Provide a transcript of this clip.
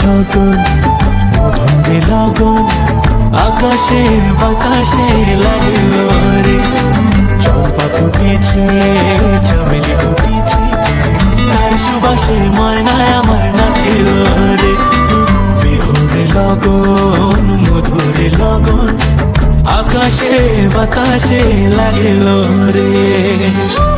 লগন মধুরে লগন আকাশে বাতাসে লাগলো রে চম্পা ফুটেছে চামেলি ফুটেছে তার সুবাসে ময়নায় আমার নাচিল রে বিহুরে লগন মধুরে লগন আকাশে বাতাসে লাগলো রে